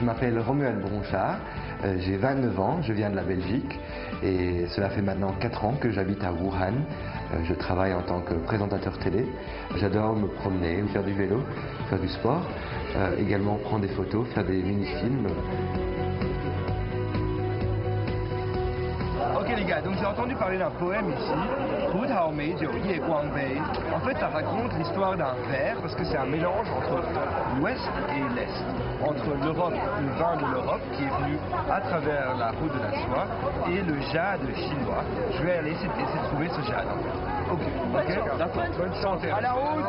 m'appelle Romuald Bronchard, j'ai 29 ans, je viens de la Belgique et cela fait maintenant 4 ans que j'habite à Wuhan. Je travaille en tant que présentateur télé. J'adore me promener, faire du vélo, faire du sport, également prendre des photos, faire des mini-films. Ok les gars, donc j'ai entendu parler d'un poème ici, Hu Tao Mei Jiu Ye Guang Bei. En fait, ça raconte l'histoire d'un verre parce que c'est un mélange entre l'Ouest et l'Est, entre l'Europe, le vin de l'Europe qui est venu à travers la route de la soie et le jade chinois. Je vais aller essayer de trouver ce jade. Ok, d'accord. Bonne chance. À la route,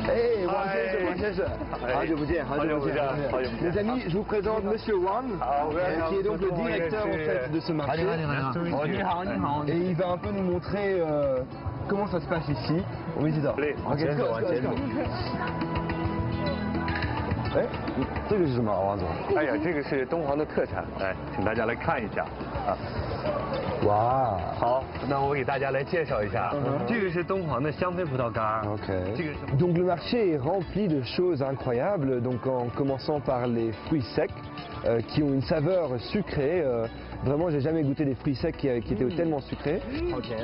Hey, Wang Zhezhe, Les amis, je vous présente Monsieur Wang, qui est donc le directeur en fait de ce marché. Et il va un peu nous montrer comment ça se passe ici. On visite. Let's go. 哎，这个是什么啊，王总？哎呀，这个是敦煌的特产，哎，请大家来看一下啊。哇，好，那我给大家来介绍一下，这个是敦煌的香妃葡萄干。OK。Donc le marché est rempli de choses incroyables. Donc en commençant par les fruits secs, qui ont une saveur sucrée. Vraiment, j'ai jamais goûté des fruits secs qui étaient tellement sucrés. OK.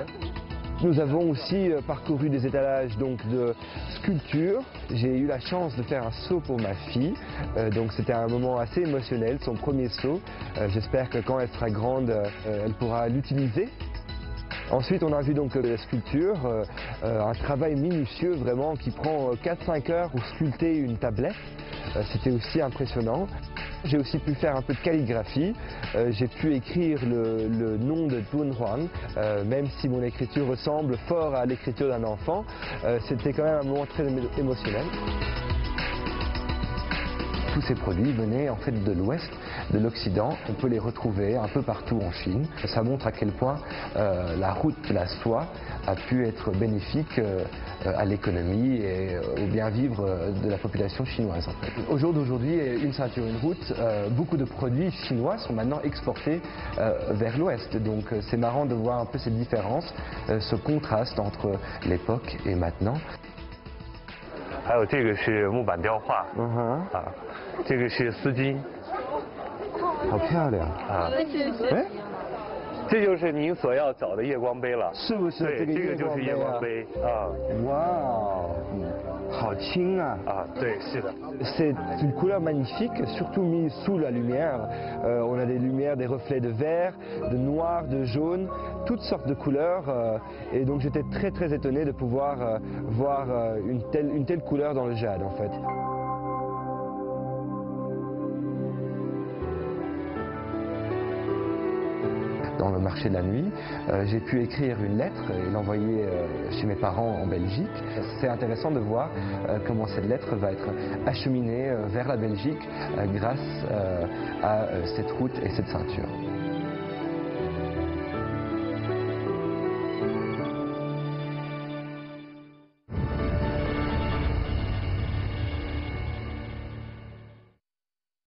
Nous avons aussi parcouru des étalages donc, de sculptures. J'ai eu la chance de faire un saut pour ma fille, donc c'était un moment assez émotionnel, son premier saut. J'espère que quand elle sera grande, elle pourra l'utiliser. Ensuite, on a vu donc la sculpture, un travail minutieux vraiment qui prend 4-5 heures pour sculpter une tablette. C'était aussi impressionnant. J'ai aussi pu faire un peu de calligraphie. J'ai pu écrire le nom de Dunhuang, même si mon écriture ressemble fort à l'écriture d'un enfant. C'était quand même un moment très émotionnel. Tous ces produits venaient en fait de l'Ouest, de l'Occident. On peut les retrouver un peu partout en Chine. Ça montre à quel point la route de la soie a pu être bénéfique à l'économie et au bien vivre de la population chinoise. En fait. Au jour d'aujourd'hui, une ceinture, une route, beaucoup de produits chinois sont maintenant exportés vers l'Ouest. Donc c'est marrant de voir un peu cette différence, ce contraste entre l'époque et maintenant. 还有这个是木板雕画，啊，这个是丝巾，好漂亮啊！哎，这就是您所要找的夜光杯了，是不是？对，这个就是夜光杯啊！哇哦，好轻啊！啊，对，是的。C'est une couleur magnifique, surtout mise sous la lumière. On a des lumières, des reflets de vert, de noir, de jaune, toutes sortes de couleurs. Et donc j'étais très étonné de pouvoir voir une telle couleur dans le jade en fait. Dans le marché de la nuit, j'ai pu écrire une lettre et l'envoyer chez mes parents en Belgique. C'est intéressant de voir comment cette lettre va être acheminée vers la Belgique grâce à cette route et cette ceinture.